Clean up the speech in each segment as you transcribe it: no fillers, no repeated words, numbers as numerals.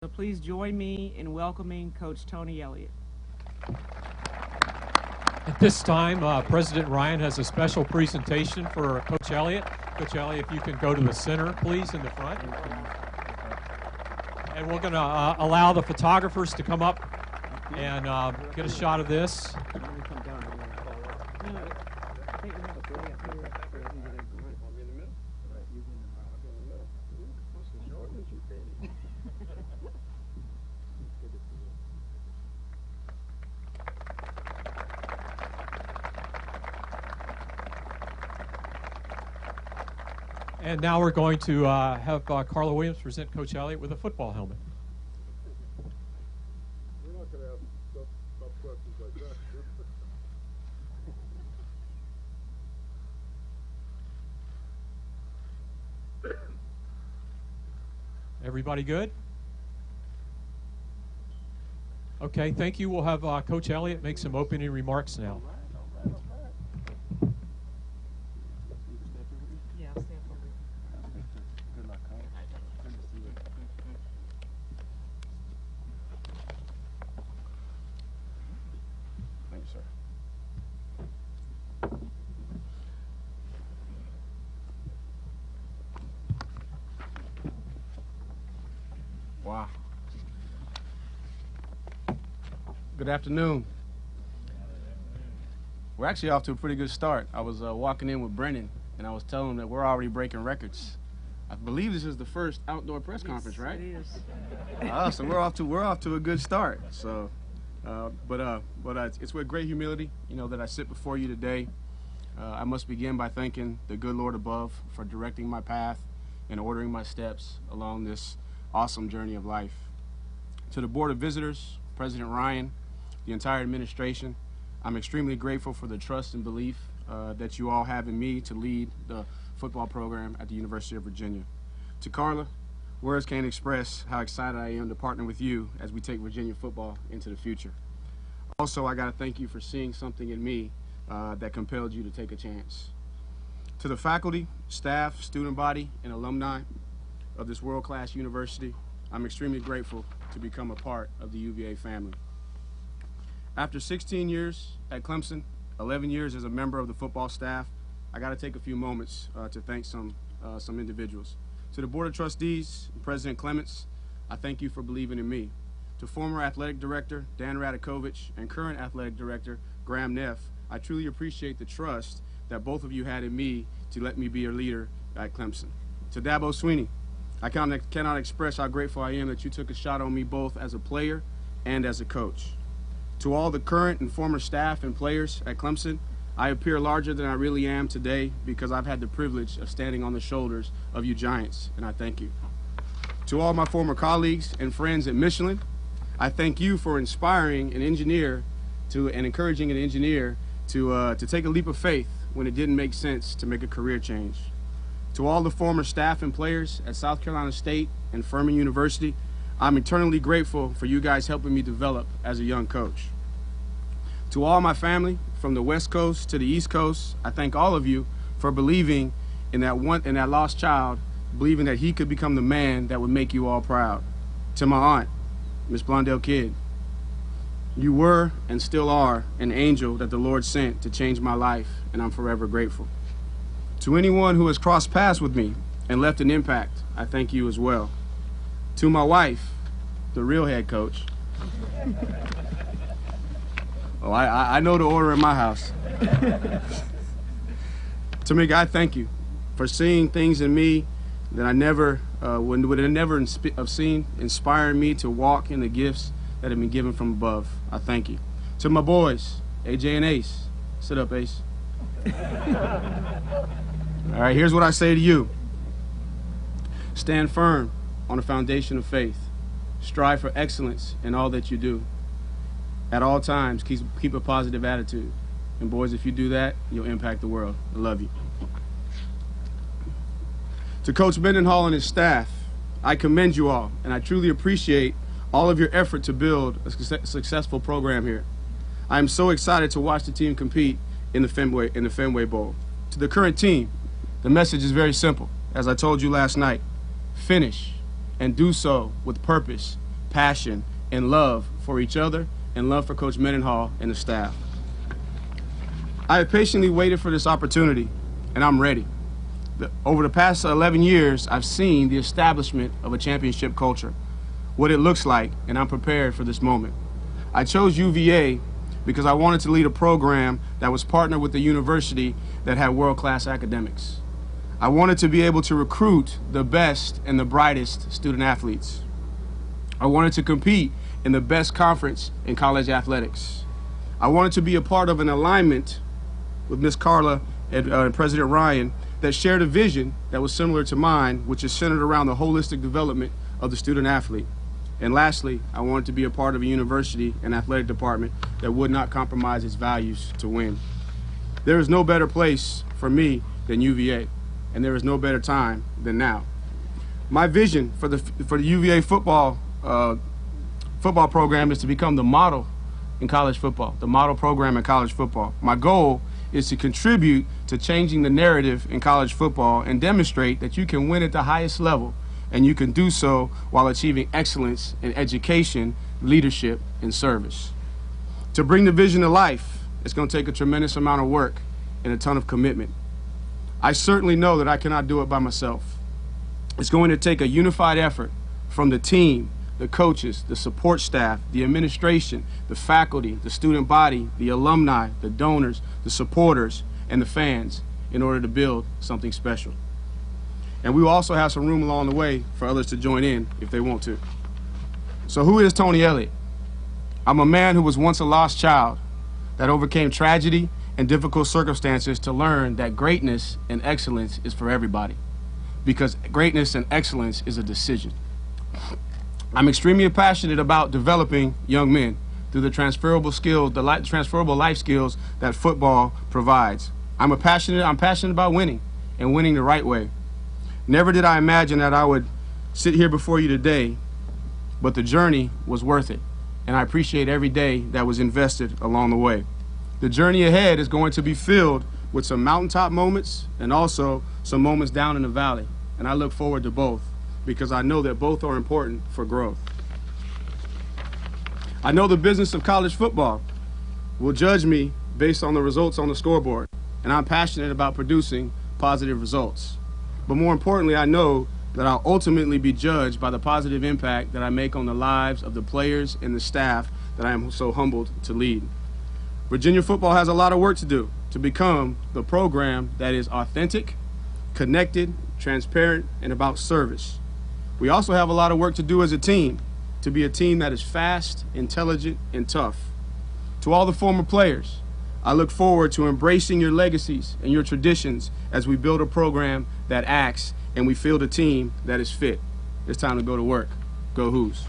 So please join me in welcoming Coach Tony Elliott. At this time, President Ryan has a special presentation for Coach Elliott. Coach Elliott, if you can go to the center, please, in the front. And we're going to allow the photographers to come up and get a shot of this. And now we're going to have Carla Williams present Coach Elliott with a football helmet. We're not going to ask tough questions like that. Everybody good? Okay, thank you. We'll have Coach Elliott make some opening remarks now. Wow. Good afternoon. We're actually off to a pretty good start. I was walking in with Brennan, and I was telling him that we're already breaking records. I believe this is the first outdoor press conference, right? It is. So we're off to a good start. So, but it's with great humility, that I sit before you today. I must begin by thanking the good Lord above for directing my path and ordering my steps along this awesome journey of life. To the Board of Visitors, President Ryan, the entire administration, I'm extremely grateful for the trust and belief that you all have in me to lead the football program at the University of Virginia. To Carla, words can't express how excited I am to partner with you as we take Virginia football into the future. Also, I got to thank you for seeing something in me that compelled you to take a chance. To the faculty, staff, student body, and alumni of this world-class university, I'm extremely grateful to become a part of the UVA family. After 16 years at Clemson, 11 years as a member of the football staff, I got to take a few moments to thank some individuals. To the Board of Trustees, President Clements, I thank you for believing in me. To former Athletic Director Dan Radakovich and current Athletic Director Graham Neff, I truly appreciate the trust that both of you had in me to let me be your leader at Clemson. To Dabo Sweeney, I cannot express how grateful I am that you took a shot on me both as a player and as a coach. To all the current and former staff and players at Clemson, I appear larger than I really am today because I've had the privilege of standing on the shoulders of you giants, and I thank you. To all my former colleagues and friends at Michelin, I thank you for inspiring an engineer and encouraging an engineer to take a leap of faith when it didn't make sense to make a career change. To all the former staff and players at South Carolina State and Furman University, I'm eternally grateful for you guys helping me develop as a young coach. To all my family, from the West Coast to the East Coast, I thank all of you for believing in that lost child, believing that he could become the man that would make you all proud. To my aunt, Miss Blondell Kidd, you were and still are an angel that the Lord sent to change my life, and I'm forever grateful. To anyone who has crossed paths with me and left an impact, I thank you as well. To my wife, the real head coach. Oh, I know the order in my house. Tamika, I thank you for seeing things in me that I never would have never have seen, inspiring me to walk in the gifts that have been given from above. I thank you. To my boys, AJ and Ace. Sit up, Ace. All right, here's what I say to you. Stand firm on a foundation of faith. Strive for excellence in all that you do. At all times, keep a positive attitude. And boys, if you do that, you'll impact the world. I love you. To Coach Mendenhall and his staff, I commend you all, and I truly appreciate all of your effort to build a successful program here. I am so excited to watch the team compete in the Fenway Bowl. To the current team, the message is very simple. As I told you last night, finish and do so with purpose passion, and love for each other and love for Coach Mendenhall and the staff. I have patiently waited for this opportunity, and I'm ready. Over the past 11 years, I've seen the establishment of a championship culture, what it looks like, and I'm prepared for this moment. I chose UVA because I wanted to lead a program that was partnered with a university that had world-class academics. I wanted to be able to recruit the best and the brightest student athletes. I wanted to compete in the best conference in college athletics. I wanted to be a part of an alignment with Ms. Carla and President Ryan that shared a vision that was similar to mine, which is centered around the holistic development of the student athlete. And lastly, I wanted to be a part of a university and athletic department that would not compromise its values to win. There is no better place for me than UVA, and there is no better time than now. My vision for the UVA football program is to become the model in college football, the model program in college football. My goal is to contribute to changing the narrative in college football and demonstrate that you can win at the highest level, and you can do so while achieving excellence in education, leadership, and service. To bring the vision to life, it's going to take a tremendous amount of work and a ton of commitment. I certainly know that I cannot do it by myself. It's going to take a unified effort from the team, the coaches, the support staff, the administration, the faculty, the student body, the alumni, the donors, the supporters, and the fans in order to build something special. And we will also have some room along the way for others to join in if they want to. So who is Tony Elliott? I'm a man who was once a lost child that overcame tragedy and difficult circumstances to learn that greatness and excellence is for everybody, because greatness and excellence is a decision. I'm extremely passionate about developing young men through the transferable skills, the transferable life skills that football provides. I'm passionate about winning and winning the right way. Never did I imagine that I would sit here before you today, but the journey was worth it, and I appreciate every day that was invested along the way. The journey ahead is going to be filled with some mountaintop moments and also some moments down in the valley, and I look forward to both, because I know that both are important for growth. I know the business of college football will judge me based on the results on the scoreboard, and I'm passionate about producing positive results. But more importantly, I know that I'll ultimately be judged by the positive impact that I make on the lives of the players and the staff that I am so humbled to lead. Virginia football has a lot of work to do to become the program that is authentic, connected, transparent, and about service. We also have a lot of work to do as a team, to be a team that is fast, intelligent, and tough. To all the former players, I look forward to embracing your legacies and your traditions as we build a program that acts and we field a team that is fit. It's time to go to work. Go Hoos.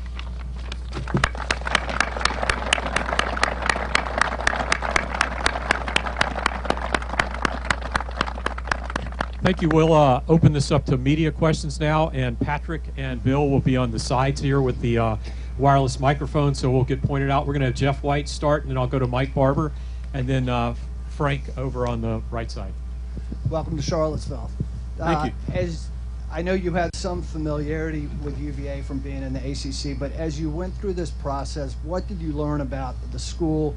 Thank you. We'll open this up to media questions now, and Patrick and Bill will be on the sides here with the wireless microphone, so we'll get pointed out. We're going to have Jeff White start, and then I'll go to Mike Barber, and then Frank over on the right side. Welcome to Charlottesville. Thank you. As I know you had some familiarity with UVA from being in the ACC, but as you went through this process, what did you learn about the school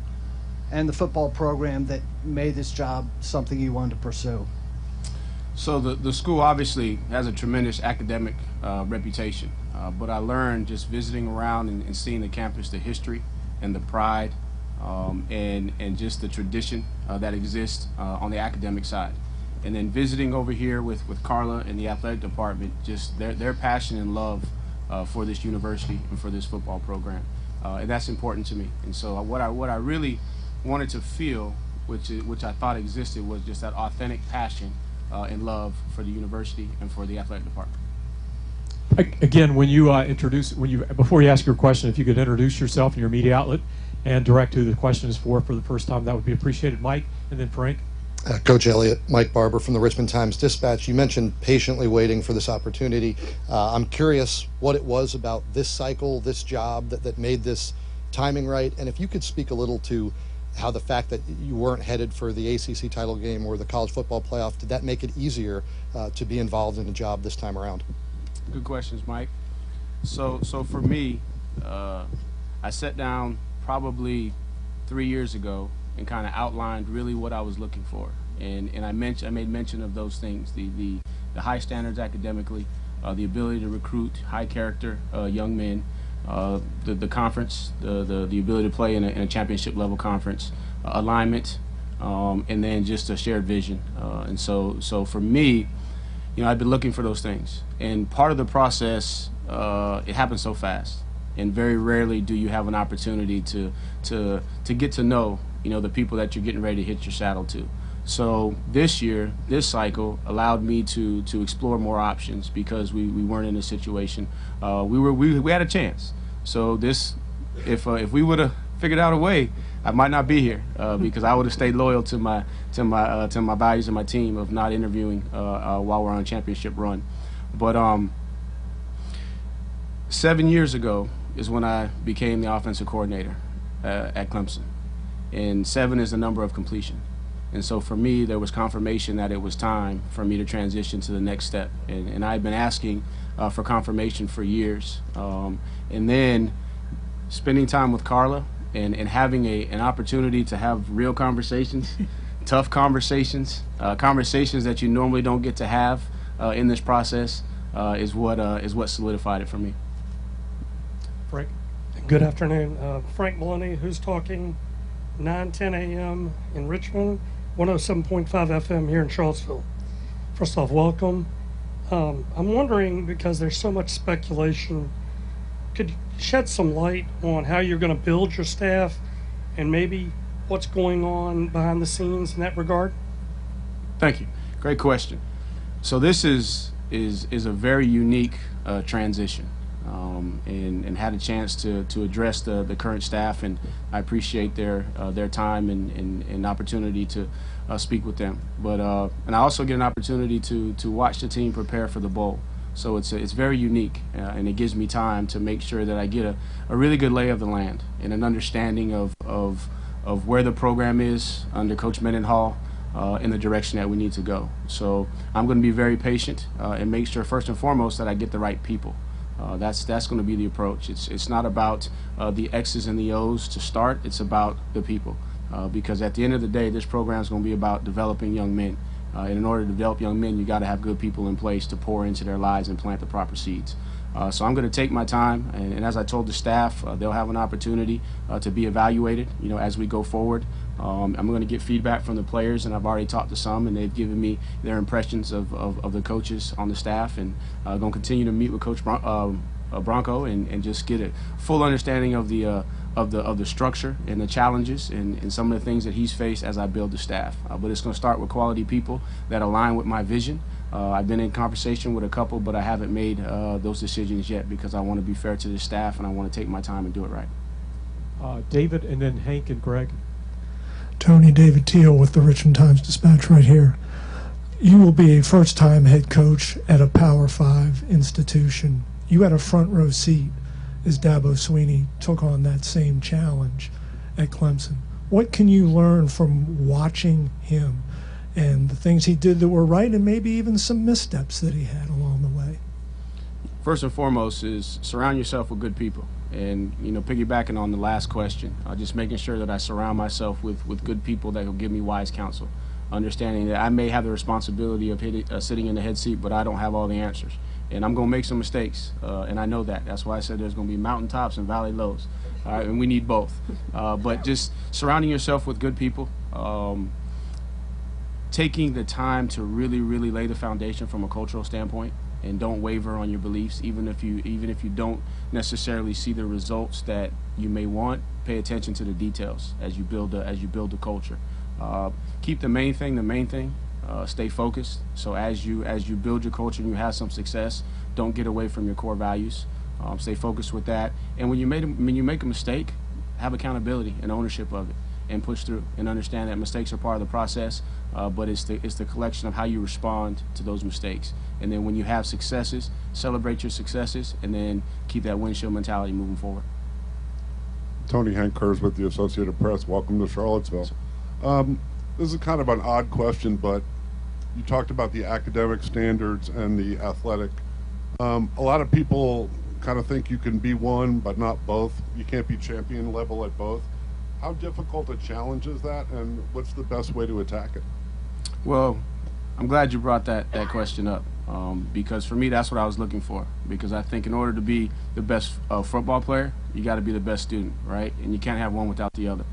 and the football program that made this job something you wanted to pursue? So the school obviously has a tremendous academic reputation, but I learned just visiting around and seeing the campus, the history and the pride and just the tradition that exists on the academic side. And then visiting over here with Carla and the athletic department, just their passion and love for this university and for this football program. And that's important to me. And so what I really wanted to feel, which I thought existed, was just that authentic passion and love for the university and for the athletic department. Again, when you before you ask your question, if you could introduce yourself and your media outlet and direct who the question is for the first time, that would be appreciated. Mike, and then Frank. Coach Elliott, Mike Barber from the Richmond Times-Dispatch. You mentioned patiently waiting for this opportunity. I'm curious what it was about this cycle, this job, that made this timing right, and if you could speak a little to how the fact that you weren't headed for the ACC title game or the college football playoff, did that make it easier to be involved in a job this time around? Good questions, Mike. So for me, I sat down probably 3 years ago and kind of outlined really what I was looking for, and I made mention of those things: the high standards academically, the ability to recruit high character young men, the conference, the ability to play in a championship level conference, alignment, and then just a shared vision. And so for me, I've been looking for those things, and part of the process, it happens so fast, and very rarely do you have an opportunity to get to know the people that you're getting ready to hit your saddle to. So this year, this cycle allowed me to explore more options because we weren't in a situation. We had a chance. So this, if we would have figured out a way, I might not be here because I would have stayed loyal to my values and my team of not interviewing while we're on a championship run. But 7 years ago is when I became the offensive coordinator at Clemson, and 7 is the number of completion. And so for me, there was confirmation that it was time for me to transition to the next step. And I had been asking for confirmation for years. And then spending time with Carla and having an opportunity to have real conversations, tough conversations, conversations that you normally don't get to have in this process is what solidified it for me. Frank? Good afternoon. Frank Maloney, who's talking, 9:10 a.m. in Richmond, 107.5 FM here in Charlottesville. First off, welcome. I'm wondering, because there's so much speculation, could you shed some light on how you're going to build your staff and maybe what's going on behind the scenes in that regard? Thank you. Great question. So this is a very unique transition. And had a chance to address the current staff, and I appreciate their time and opportunity to speak with them. But and I also get an opportunity to watch the team prepare for the bowl. So it's very unique, and it gives me time to make sure that I get a really good lay of the land and an understanding of where the program is under Coach Mendenhall in the direction that we need to go. So I'm going to be very patient and make sure first and foremost that I get the right people. That's going to be the approach. It's not about the X's and the O's to start. It's about the people, because at the end of the day, this program is going to be about developing young men. And in order to develop young men, you got to have good people in place to pour into their lives and plant the proper seeds. So I'm going to take my time, and as I told the staff, they'll have an opportunity to be evaluated, as we go forward. I'm going to get feedback from the players, and I've already talked to some, and they've given me their impressions of the coaches on the staff, and I'm going to continue to meet with Coach Bronco and just get a full understanding of the structure and the challenges and some of the things that he's faced as I build the staff. But it's going to start with quality people that align with my vision. I've been in conversation with a couple, but I haven't made those decisions yet because I want to be fair to the staff and I want to take my time and do it right. David, and then Hank and Greg. Tony, David Teal with the Richmond Times-Dispatch right here. You will be a first-time head coach at a Power 5 institution. You had a front row seat as Dabo Swinney took on that same challenge at Clemson. What can you learn from watching him and the things he did that were right and maybe even some missteps that he had along the way? First and foremost is surround yourself with good people. And, piggybacking on the last question, just making sure that I surround myself with good people that will give me wise counsel, understanding that I may have the responsibility of sitting in the head seat, but I don't have all the answers. And I'm going to make some mistakes, and I know that. That's why I said there's going to be mountaintops and valley lows, and we need both. But just surrounding yourself with good people, taking the time to really, really lay the foundation from a cultural standpoint, and don't waver on your beliefs, even if you don't necessarily see the results that you may want. Pay attention to the details as you build a culture. Keep the main thing. Stay focused. So as you build your culture and you have some success, don't get away from your core values. Stay focused with that. And when you make a mistake, have accountability and ownership of it, and push through and understand that mistakes are part of the process. But it's the collection of how you respond to those mistakes. And then when you have successes, celebrate your successes, and then keep that windshield mentality moving forward. Tony Hank Kurz with the Associated Press. Welcome to Charlottesville. This is kind of an odd question, but you talked about the academic standards and the athletic. A lot of people kind of think you can be one, but not both. You can't be champion level at both. How difficult a challenge is that, and what's the best way to attack it? Well, I'm glad you brought that question up, because for me, that's what I was looking for. Because I think in order to be the best football player, you got to be the best student, right? And you can't have one without the other.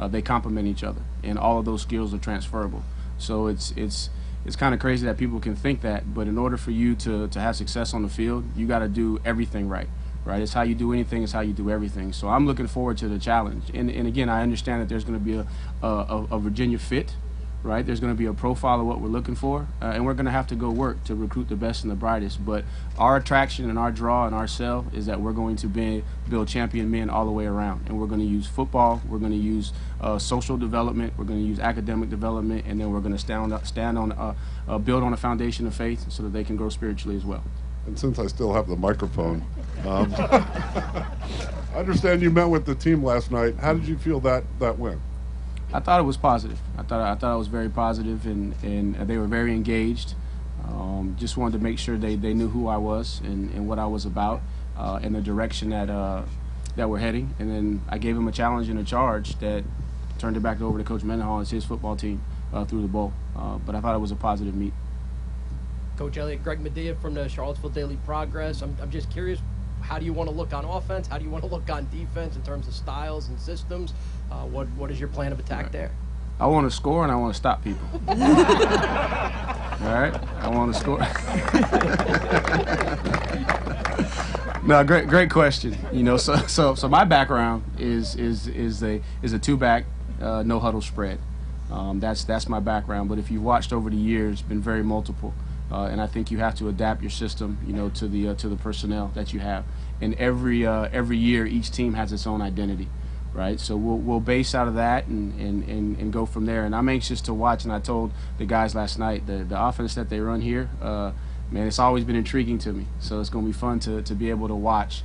They complement each other, and all of those skills are transferable. So it's kind of crazy that people can think that, but in order for you to have success on the field, you got to do everything right. Right, it's how you do anything, it's how you do everything. So I'm looking forward to the challenge. And again, I understand that there's going to be a Virginia fit, right? There's going to be a profile of what we're looking for, and we're going to have to go work to recruit the best and the brightest. But our attraction and our draw and our sell is that we're going to build champion men all the way around. And we're going to use football, we're going to use social development, we're going to use academic development, and then we're going to build on a foundation of faith so that they can grow spiritually as well. And since I still have the microphone, I understand you met with the team last night. How did you feel that went? I thought it was positive. I thought it was very positive, and they were very engaged. Just wanted to make sure they knew who I was and what I was about, and the direction that we're heading. And then I gave them a challenge and a charge that turned it back over to Coach Mendenhall and his football team through the bowl. But I thought it was a positive meet. Coach Elliott, Greg Medea from the Charlottesville Daily Progress. I'm just curious, how do you want to look on offense? How do you want to look on defense in terms of styles and systems? What is your plan of attack there? I want to score and I want to stop people. All right, I want to score. No, great question. You know, so my background is a two-back no huddle spread. That's my background. But if you watched over the years, been very multiple. And I think you have to adapt your system, you know, to the personnel that you have. And every year, each team has its own identity, right? So we'll base out of that and go from there. And I'm anxious to watch. And I told the guys last night the offense that they run here, man, it's always been intriguing to me. So it's going to be fun to be able to watch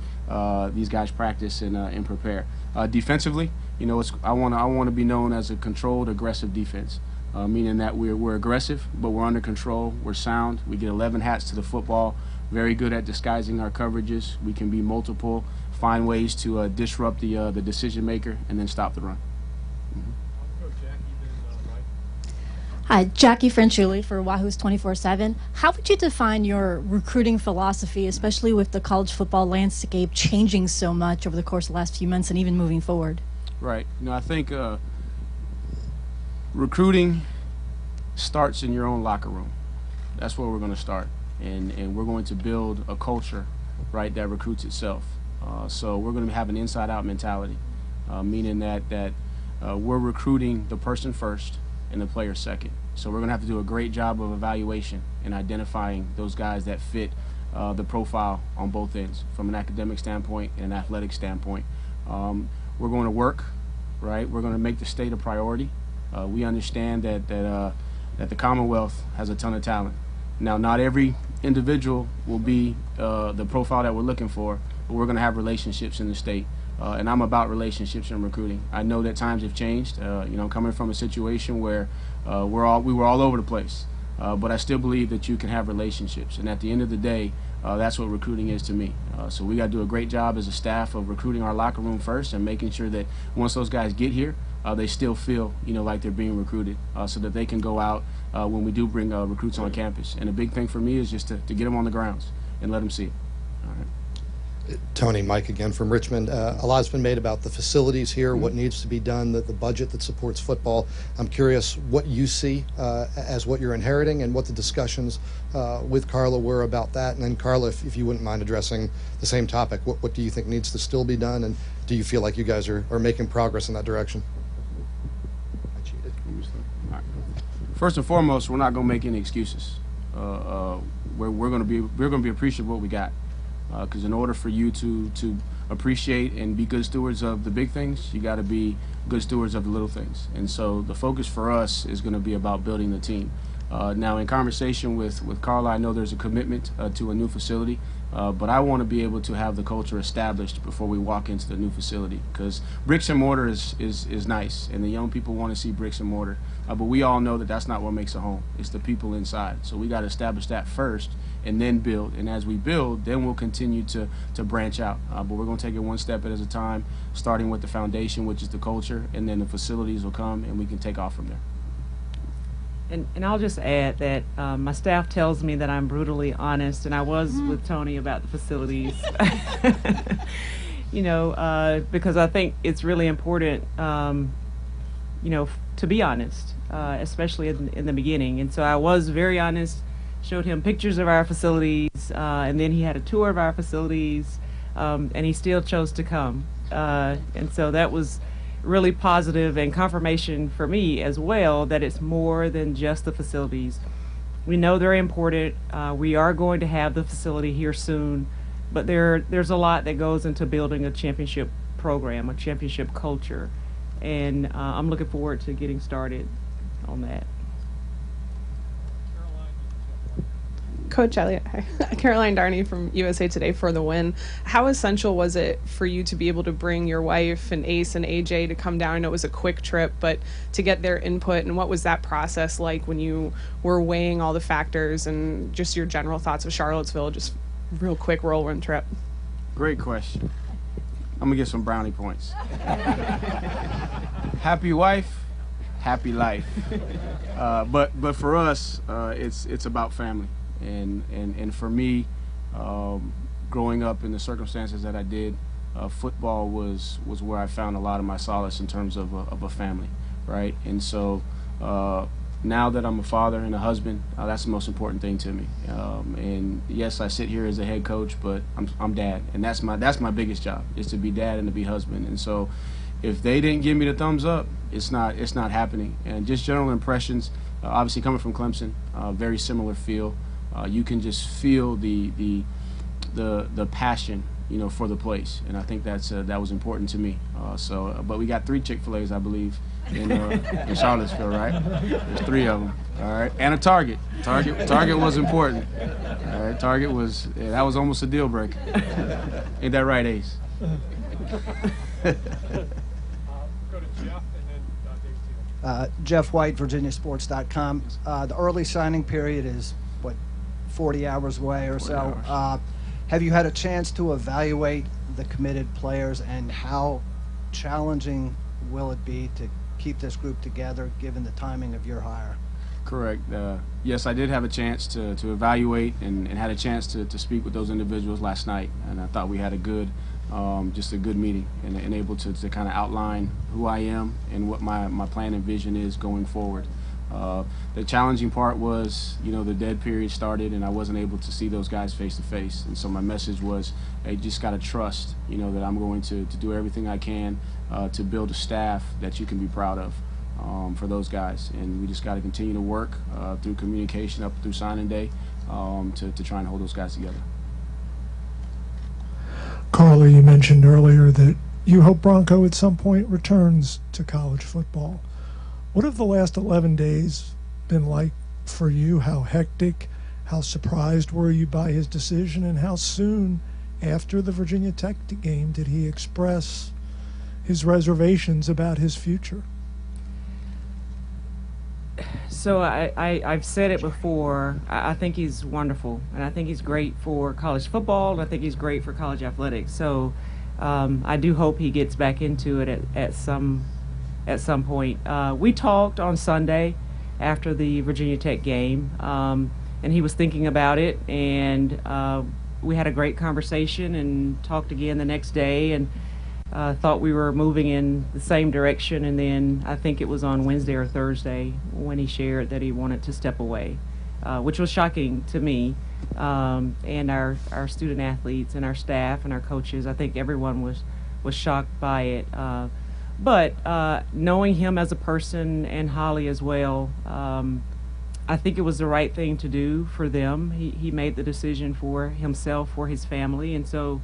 these guys practice and prepare. Defensively, you know, I want to be known as a controlled, aggressive defense. Meaning that we're aggressive, but we're under control, we're sound, we get 11 hats to the football, very good at disguising our coverages, we can be multiple, find ways to disrupt the decision maker, and then stop the run. Hi, Jackie Franchuli for Wahoo's 24/7. How would you define your recruiting philosophy, especially with the college football landscape changing so much over the course of the last few months and even moving forward? Right. You know, I think recruiting starts in your own locker room. That's where we're going to start, and we're going to build a culture, right, that recruits itself. So we're going to have an inside-out mentality, meaning that we're recruiting the person first and the player second. So we're going to have to do a great job of evaluation and identifying those guys that fit the profile on both ends, from an academic standpoint and an athletic standpoint. We're going to work, right? We're going to make the state a priority. We understand that the Commonwealth has a ton of talent. Now, not every individual will be the profile that we're looking for, but we're going to have relationships in the state. And I'm about relationships and recruiting. I know that times have changed. You know, coming from a situation where we were all over the place, but I still believe that you can have relationships. And at the end of the day, that's what recruiting is to me. So we got to do a great job as a staff of recruiting our locker room first and making sure that once those guys get here, they still feel, you know, like they're being recruited, so that they can go out when we do bring recruits on campus. And a big thing for me is just to get them on the grounds and let them see it. All right. Tony, Mike again from Richmond. A lot's been made about the facilities here, what needs to be done, the budget that supports football. I'm curious what you see as what you're inheriting and what the discussions with Carla were about that. And then, Carla, if you wouldn't mind addressing the same topic, what do you think needs to still be done, and do you feel like you guys are making progress in that direction? I cheated. First and foremost, we're not going to make any excuses. We're going to be appreciative of what we got. Because in order for you to appreciate and be good stewards of the big things, you got to be good stewards of the little things. And so the focus for us is going to be about building the team. Now, in conversation with Carla, I know there's a commitment to a new facility. But I want to be able to have the culture established before we walk into the new facility, because bricks and mortar is nice, and the young people want to see bricks and mortar. But we all know that that's not what makes a home. It's the people inside. So we got to establish that first and then build. And as we build, then we'll continue to branch out. But we're going to take it one step at a time, starting with the foundation, which is the culture, and then the facilities will come, and we can take off from there. And I'll just add that my staff tells me that I'm brutally honest, and I was with Tony about the facilities. Because I think it's really important, to be honest, especially in the beginning. And so I was very honest, showed him pictures of our facilities, and then he had a tour of our facilities, and he still chose to come. And so that was really positive and confirmation for me as well that it's more than just the facilities. We know they're important. We are going to have the facility here soon, but there's a lot that goes into building a championship program, a championship culture, and I'm looking forward to getting started on that. Coach Elliott, hi. Caroline Darney from USA Today for the Win. How essential was it for you to be able to bring your wife and Ace and AJ to come down? I know it was a quick trip, but to get their input, and what was that process like when you were weighing all the factors, and just your general thoughts of Charlottesville, just real quick whirlwind trip? Great question. I'm gonna get some brownie points. Happy wife, happy life. But for us, it's about family. And for me, growing up in the circumstances that I did, football was where I found a lot of my solace in terms of a family, right? And so now that I'm a father and a husband, that's the most important thing to me. And yes, I sit here as a head coach, but I'm dad, and that's my biggest job, is to be dad and to be husband. And so if they didn't give me the thumbs up, it's not happening. And just general impressions, obviously coming from Clemson, very similar feel. You can just feel the passion, for the place, and I think that was important to me. But we got 3 Chick-fil-A's, I believe, in Charlottesville, right? There's 3 of them, all right, and a Target. Target was important. All right, Target was that was almost a deal breaker. Ain't that right, Ace? Jeff White, VirginiaSports.com. The early signing period is, 40 hours away or so. Have you had a chance to evaluate the committed players, and how challenging will it be to keep this group together given the timing of your hire? Correct. Yes, I did have a chance to evaluate and had a chance to speak with those individuals last night, and I thought we had a good meeting and able to kind of outline who I am and what my plan and vision is going forward. The challenging part was, the dead period started, and I wasn't able to see those guys face to face. And so my message was, hey, just got to trust, that I'm going to do everything I can to build a staff that you can be proud of for those guys. And we just got to continue to work through communication up through signing day to try and hold those guys together. Carla, you mentioned earlier that you hope Bronco at some point returns to college football. What have the last 11 days been like for you? How hectic, how surprised were you by his decision, and how soon after the Virginia Tech game did he express his reservations about his future? So I've said it before, I think he's wonderful, and I think he's great for college football, and I think he's great for college athletics. So I do hope he gets back into it at some point. We talked on Sunday after the Virginia Tech game, and he was thinking about it, and we had a great conversation and talked again the next day, and thought we were moving in the same direction. And then I think it was on Wednesday or Thursday when he shared that he wanted to step away, which was shocking to me, and our student athletes and our staff and our coaches. I think everyone was shocked by it. But knowing him as a person, and Holly as well, I think it was the right thing to do for them. He made the decision for himself, for his family, and so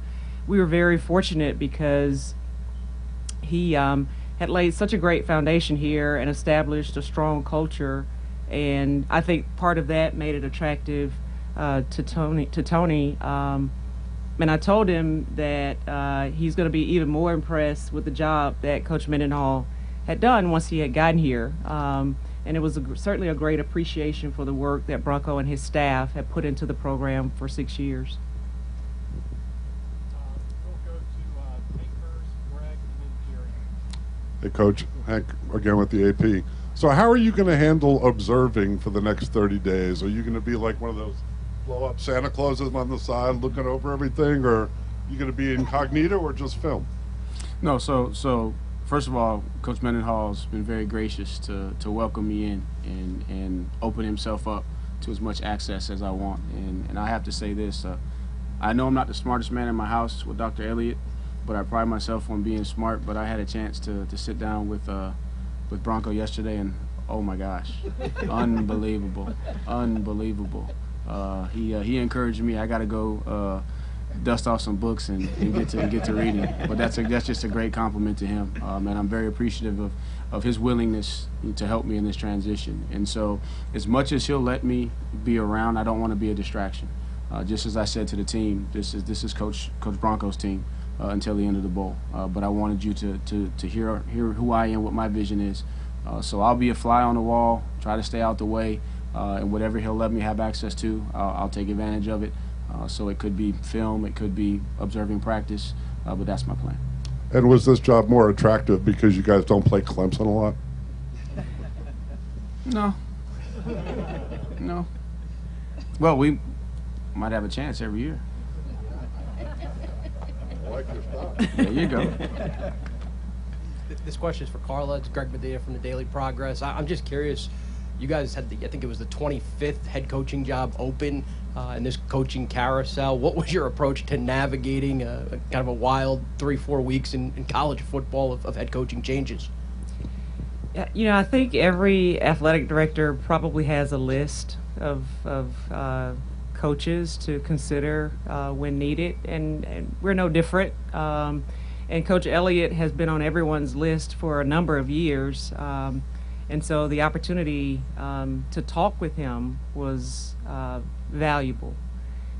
we were very fortunate because he had laid such a great foundation here and established a strong culture, and I think part of that made it attractive to Tony and I told him that he's going to be even more impressed with the job that Coach Mendenhall had done once he had gotten here. And it was certainly a great appreciation for the work that Bronco and his staff have put into the program for 6 years. We'll go to Hank Hurst, Greg, and then Jerry. Hey, Coach, Hank again with the AP. So how are you going to handle observing for the next 30 days? Are you going to be like one of those blow-up Santa Clauses on the side looking over everything, or are you going to be incognito or just film? No, so first of all, Coach Mendenhall's been very gracious to welcome me in and open himself up to as much access as I want. And I have to say this, I know I'm not the smartest man in my house with Dr. Elliott, but I pride myself on being smart. But I had a chance to sit down with Bronco yesterday, and oh my gosh, unbelievable. He encouraged me. I got to go dust off some books and get to reading. But that's just a great compliment to him, and I'm very appreciative of his willingness to help me in this transition. And so, as much as he'll let me be around, I don't want to be a distraction. Just as I said to the team, this is Coach Bronco's team until the end of the bowl. But I wanted you to hear who I am, what my vision is. So I'll be a fly on the wall, try to stay out the way, and whatever he'll let me have access to, I'll take advantage of it. So it could be film, it could be observing practice, but that's my plan. And was this job more attractive because you guys don't play Clemson a lot? No. Well, we might have a chance every year. I like your stuff. There you go. This question is for Carla. It's Greg Medea from the Daily Progress. I'm just curious. You guys had I think it was the 25th head coaching job open in this coaching carousel. What was your approach to navigating kind of a wild 3-4 weeks in college football of head coaching changes? Yeah, I think every athletic director probably has a list of coaches to consider when needed, and we're no different. And Coach Elliott has been on everyone's list for a number of years. And so the opportunity to talk with him was valuable.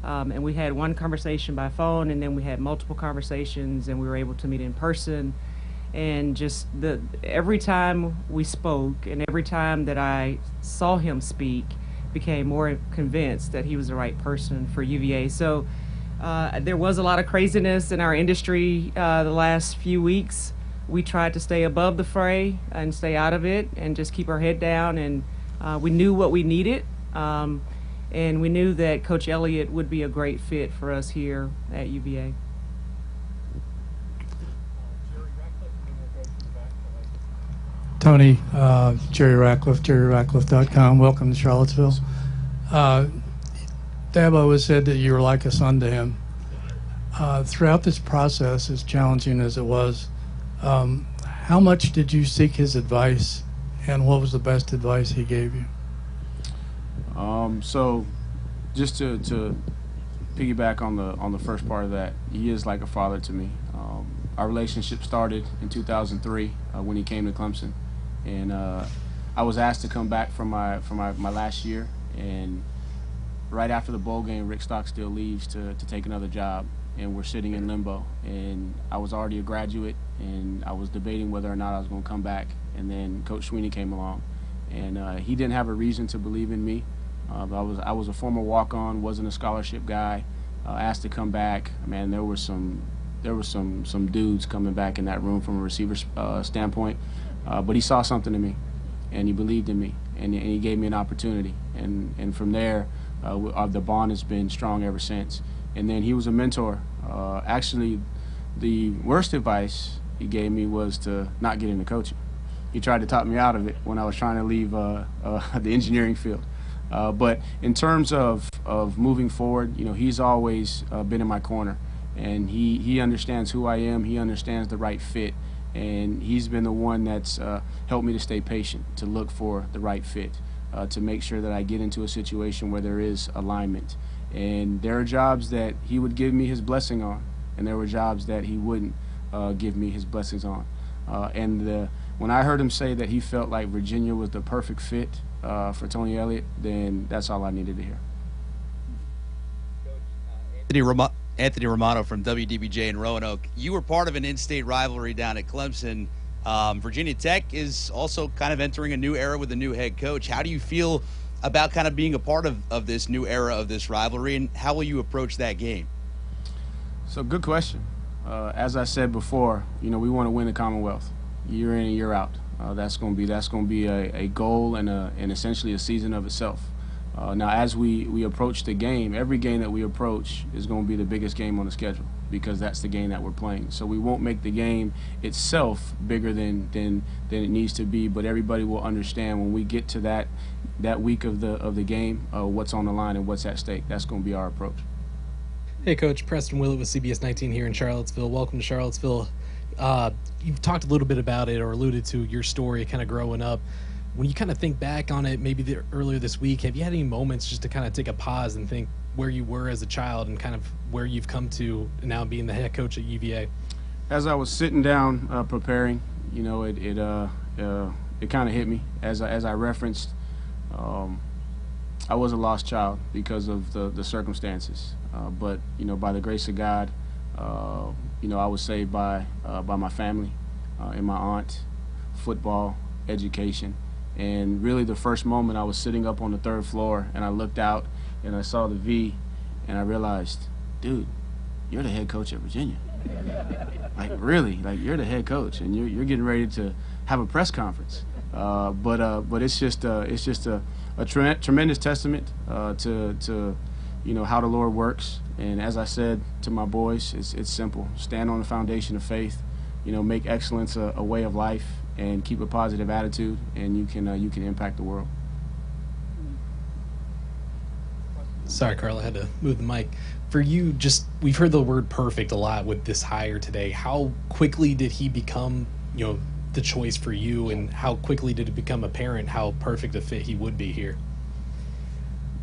And we had one conversation by phone, and then we had multiple conversations, and we were able to meet in person. And just every time we spoke and every time that I saw him speak, became more convinced that he was the right person for UVA. So there was a lot of craziness in our industry the last few weeks. We tried to stay above the fray and stay out of it and just keep our head down. And we knew what we needed. And we knew that Coach Elliott would be a great fit for us here at UVA. Tony, Jerry Ratcliffe, JerryRatcliffe.com. Welcome to Charlottesville. Dabo has said that you were like a son to him. Throughout this process, as challenging as it was, how much did you seek his advice, and what was the best advice he gave you? So, just to piggyback on the first part of that, he is like a father to me. Our relationship started in 2003 when he came to Clemson, and I was asked to come back for my last year, and right after the bowl game, Rick Stockstill leaves to take another job, and we're sitting in limbo. And I was already a graduate, and I was debating whether or not I was going to come back. And then Coach Sweeney came along, and he didn't have a reason to believe in me. I was a former walk-on, wasn't a scholarship guy. Asked to come back. Man, there were some dudes coming back in that room from a receiver standpoint, but he saw something in me, and he believed in me, and he gave me an opportunity. And from there, the bond has been strong ever since. And then he was a mentor. Actually, the worst advice he gave me was to not get into coaching. He tried to talk me out of it when I was trying to leave the engineering field. But in terms of moving forward, he's always been in my corner, and he understands who I am. He understands the right fit, and he's been the one that's helped me to stay patient, to look for the right fit, to make sure that I get into a situation where there is alignment. And there are jobs that he would give me his blessing on, and there were jobs that he wouldn't give me his blessings on. When I heard him say that he felt like Virginia was the perfect fit for Tony Elliott, then that's all I needed to hear. Anthony Romano from WDBJ in Roanoke. You were part of an in-state rivalry down at Clemson. Virginia Tech is also kind of entering a new era with a new head coach. How do you feel about kind of being a part of this new era of this rivalry, and how will you approach that game? So, good question. As I said before, we want to win the Commonwealth year in and year out. That's going to be a goal and essentially a season of itself. Now, as we approach the game, every game that we approach is going to be the biggest game on the schedule because that's the game that we're playing. So we won't make the game itself bigger than it needs to be, but everybody will understand when we get to that week of the game, what's on the line and what's at stake. That's going to be our approach. Hey, Coach. Preston Willett with CBS 19 here in Charlottesville. Welcome to Charlottesville. You've talked a little bit about it or alluded to your story kind of growing up. When you kind of think back on it, maybe earlier this week, have you had any moments just to kind of take a pause and think where you were as a child and kind of where you've come to now being the head coach at UVA? As I was sitting down preparing, it kind of hit me as I referenced. I was a lost child because of the circumstances, but by the grace of God, I was saved by my family and my aunt, football, education. And really the first moment I was sitting up on the third floor and I looked out and I saw the V and I realized, dude, you're the head coach at Virginia. Like, really, like, you're the head coach and you're getting ready to have a press conference. But it's just a tremendous testament to how the Lord works. And as I said to my boys, it's simple. Stand on the foundation of faith, make excellence a way of life, and keep a positive attitude, and you can impact the world. Sorry, Carl, I had to move the mic. For you, we've heard the word perfect a lot with this hire today. How quickly did he become, the choice for you, and how quickly did it become apparent how perfect a fit he would be here?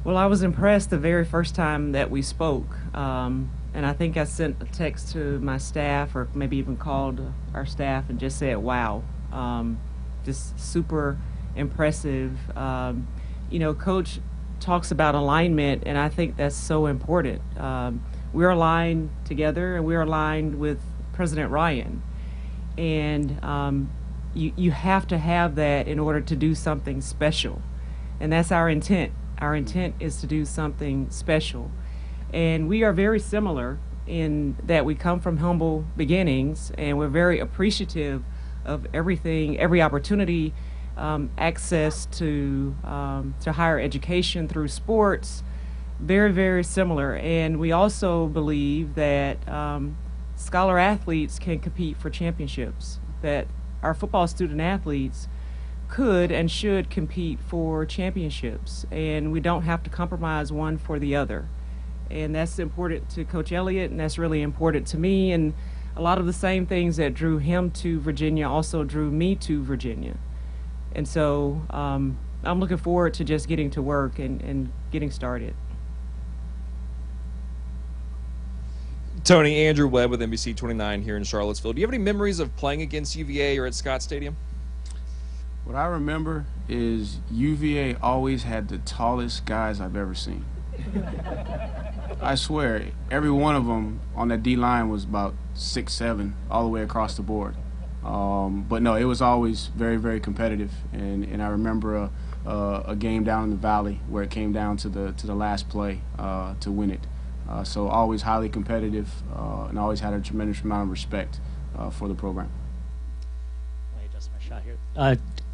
Well, I was impressed the very first time that we spoke. And I think I sent a text to my staff or maybe even called our staff and just said, wow. Just super impressive. Coach talks about alignment, and I think that's so important. We're aligned together, and we're aligned with President Ryan. And you have to have that in order to do something special. And that's our intent. Our intent is to do something special. And we are very similar in that we come from humble beginnings, and we're very appreciative of everything, every opportunity, access to higher education through sports, very, very similar. And we also believe that scholar athletes can compete for championships, that our football student athletes could and should compete for championships, and we don't have to compromise one for the other. And that's important to Coach Elliott, and that's really important to me. And a lot of the same things that drew him to Virginia also drew me to Virginia. And so I'm looking forward to just getting to work and getting started. Tony, Andrew Webb with NBC 29 here in Charlottesville. Do you have any memories of playing against UVA or at Scott Stadium? What I remember is UVA always had the tallest guys I've ever seen. I swear, every one of them on that D-line was about 6'7", all the way across the board. But no, it was always very, very competitive. And I remember a game down in the Valley where it came down to the last play to win it. So always highly competitive, and always had a tremendous amount of respect for the program. Let me adjust my shot here.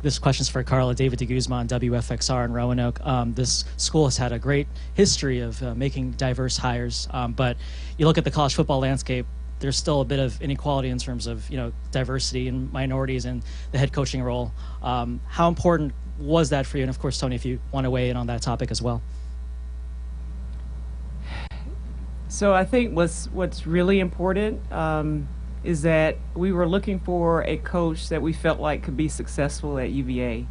This question's for Carla. David de Guzman, WFXR in Roanoke. This school has had a great history of making diverse hires, but you look at the college football landscape, there's still a bit of inequality in terms of diversity and minorities in the head coaching role. How important was that for you? And of course, Tony, if you want to weigh in on that topic as well. So I think what's really important is that we were looking for a coach that we felt like could be successful at UVA.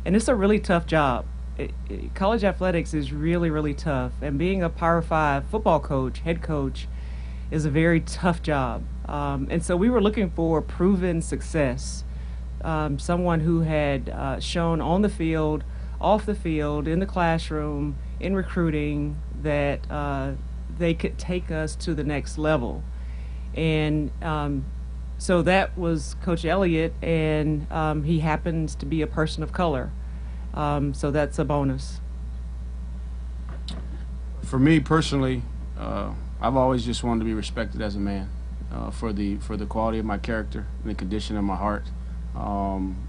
And it's a really tough job. College athletics is really, really tough. And being a Power 5 football coach, head coach, is a very tough job. And so we were looking for proven success, someone who had shown on the field, off the field, in the classroom, in recruiting, that they could take us to the next level. And so that was Coach Elliott, and he happens to be a person of color. So that's a bonus. For me personally, I've always just wanted to be respected as a man for the quality of my character and the condition of my heart.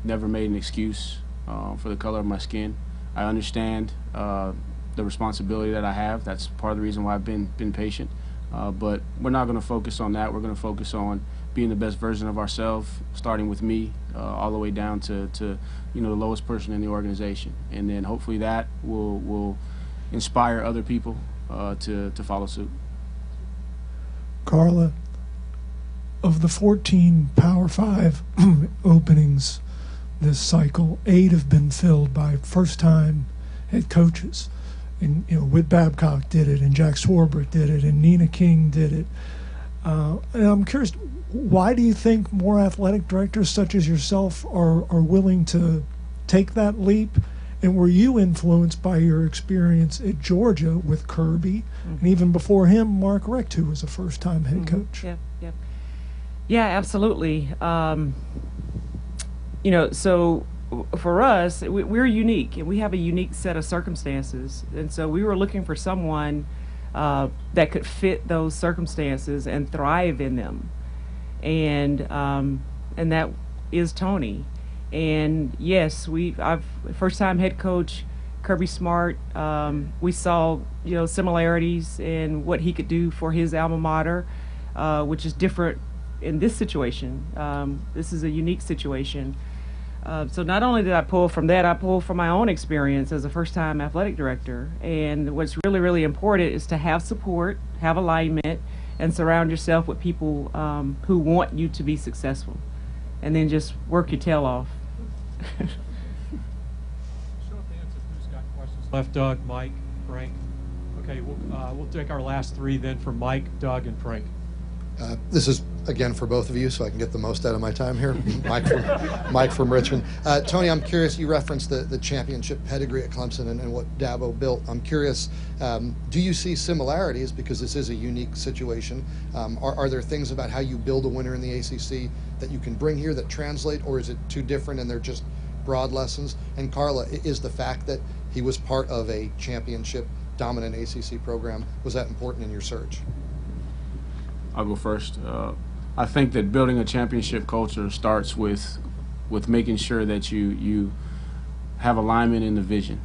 Never made an excuse for the color of my skin. I understand the responsibility that I have. That's part of the reason why I've been patient. But we're not going to focus on that. We're going to focus on being the best version of ourselves, starting with me, all the way down to the lowest person in the organization, and then hopefully that will inspire other people to follow suit. Carla, of the 14 Power 5 openings this cycle, 8 have been filled by first-time head coaches. And Whit Babcock did it, and Jack Swarbrick did it, and Nina King did it. And I'm curious, why do you think more athletic directors such as yourself are willing to take that leap? And were you influenced by your experience at Georgia with Kirby, and even before him, Mark Richt, who was a first-time head coach? Yeah, absolutely. So for us, we're unique, and we have a unique set of circumstances. And so we were looking for someone that could fit those circumstances and thrive in them. And that is Tony. And yes, I've first-time head coach Kirby Smart. We saw similarities in what he could do for his alma mater, which is different in this situation. This is a unique situation. So not only did I pull from that, I pulled from my own experience as a first-time athletic director. And what's really, really important is to have support, have alignment, and surround yourself with people who want you to be successful. And then just work your tail off. Left, Doug, Mike, Frank. Okay, we'll take our last 3 then from Mike, Doug, and Frank. This is, again, for both of you, so I can get the most out of my time here. Mike from Richmond. Tony, I'm curious, you referenced the championship pedigree at Clemson and what Dabo built. I'm curious, do you see similarities, because this is a unique situation? Are there things about how you build a winner in the ACC that you can bring here that translate, or is it too different and they're just broad lessons? And Carla, is the fact that he was part of a championship dominant ACC program, was that important in your search? I'll go first. I think that building a championship culture starts with making sure that you have alignment in the vision,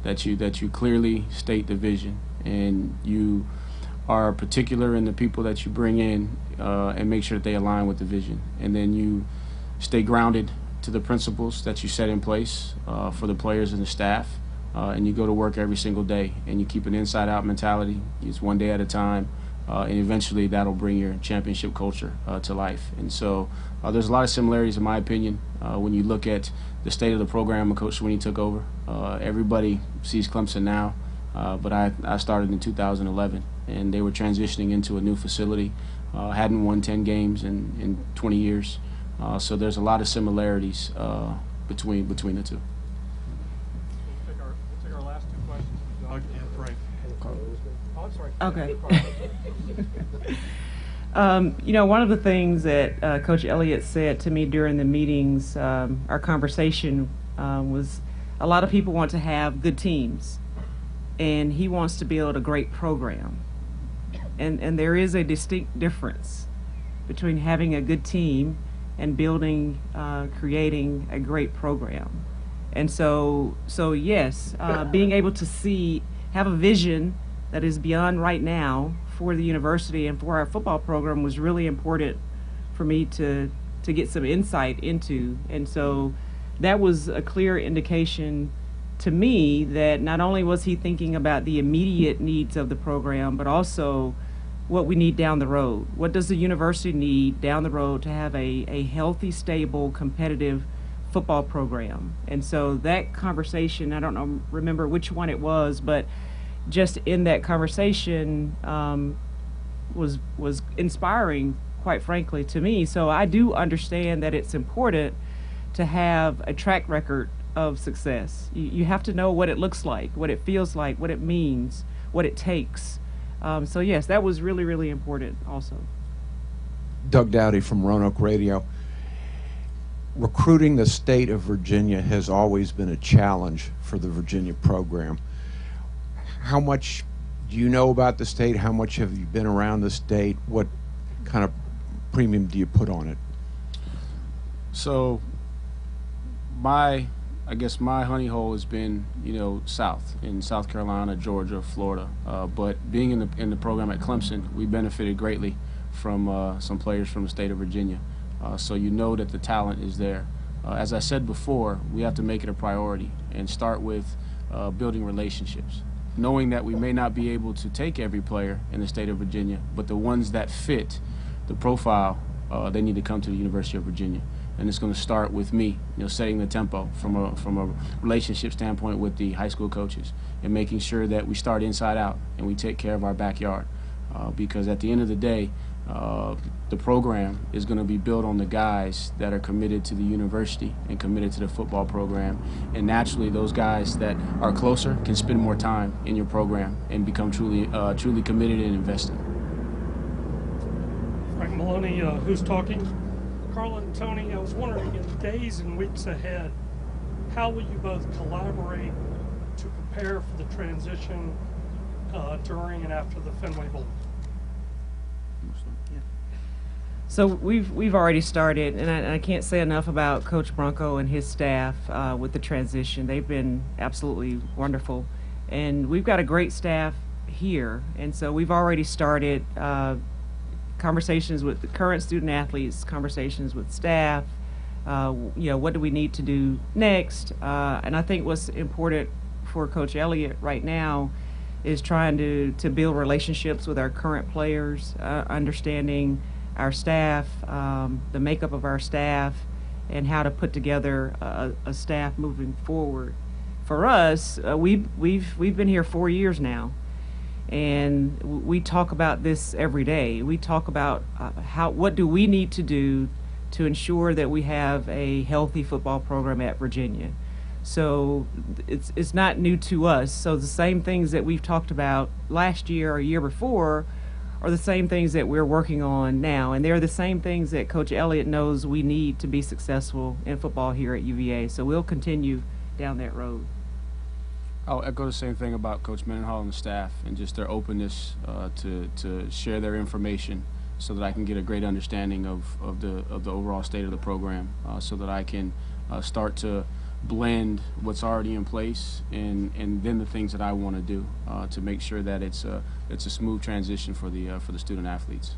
that you clearly state the vision, and you are particular in the people that you bring in and make sure that they align with the vision. And then you stay grounded to the principles that you set in place for the players and the staff, and you go to work every single day, and you keep an inside-out mentality. It's one day at a time. And eventually that'll bring your championship culture to life. And so there's a lot of similarities, in my opinion, when you look at the state of the program when Coach Sweeney took over. Everybody sees Clemson now, but I started in 2011, and they were transitioning into a new facility, hadn't won 10 games in 20 years. So there's a lot of similarities between the two. We'll take our last 2 questions from Doug and Frank. Oh, I'm sorry. Okay. One of the things that Coach Elliott said to me during the meetings, our conversation was a lot of people want to have good teams, and he wants to build a great program. And there is a distinct difference between having a good team and building, creating a great program. And so yes, being able to have a vision that is beyond right now for the university and for our football program was really important for me to get some insight into. And so that was a clear indication to me that not only was he thinking about the immediate needs of the program, but also what we need down the road. What does the university need down the road to have a healthy, stable, competitive football program? And so that conversation, I don't remember which one it was, but just in that conversation was inspiring, quite frankly, to me. So I do understand that it's important to have a track record of success. You have to know what it looks like, what it feels like, what it means, what it takes So yes, that was really, really important also. Doug Dowdy from Roanoke Radio. Recruiting the state of Virginia has always been a challenge for the Virginia program. How much do you know about the state? How much have you been around the state? What kind of premium do you put on it? So I guess my honey hole has been, south, in South Carolina, Georgia, Florida. But being in the program at Clemson, we benefited greatly from some players from the state of Virginia. So you know that the talent is there. As I said before, we have to make it a priority and start with building relationships, knowing that we may not be able to take every player in the state of Virginia, but the ones that fit the profile, they need to come to the University of Virginia. And it's going to start with me, setting the tempo from a relationship standpoint with the high school coaches and making sure that we start inside out and we take care of our backyard. Because at the end of the day, the program is going to be built on the guys that are committed to the university and committed to the football program. And naturally, those guys that are closer can spend more time in your program and become truly committed and invested. Frank Maloney, who's talking? Carla and Tony, I was wondering, in the days and weeks ahead, how will you both collaborate to prepare for the transition during and after the Fenway Bowl? So we've already started, and I can't say enough about Coach Bronco and his staff with the transition. They've been absolutely wonderful, and we've got a great staff here, and so we've already started conversations with the current student athletes, conversations with staff, what do we need to do next, and I think what's important for Coach Elliott right now is trying to build relationships with our current players, understanding our staff, the makeup of our staff, and how to put together a staff moving forward. For us, we've been here 4 years now, and we talk about this every day. We talk about what do we need to do to ensure that we have a healthy football program at Virginia. So it's not new to us. So the same things that we've talked about last year or year before are the same things that we're working on now, and they're the same things that Coach Elliott knows we need to be successful in football here at UVA. So we'll continue down that road. I'll echo the same thing about Coach Mendenhall and the staff, and just their openness to share their information, so that I can get a great understanding of the overall state of the program, so that I can start to blend what's already in place and then the things that I want to do to make sure that it's a smooth transition for the student athletes.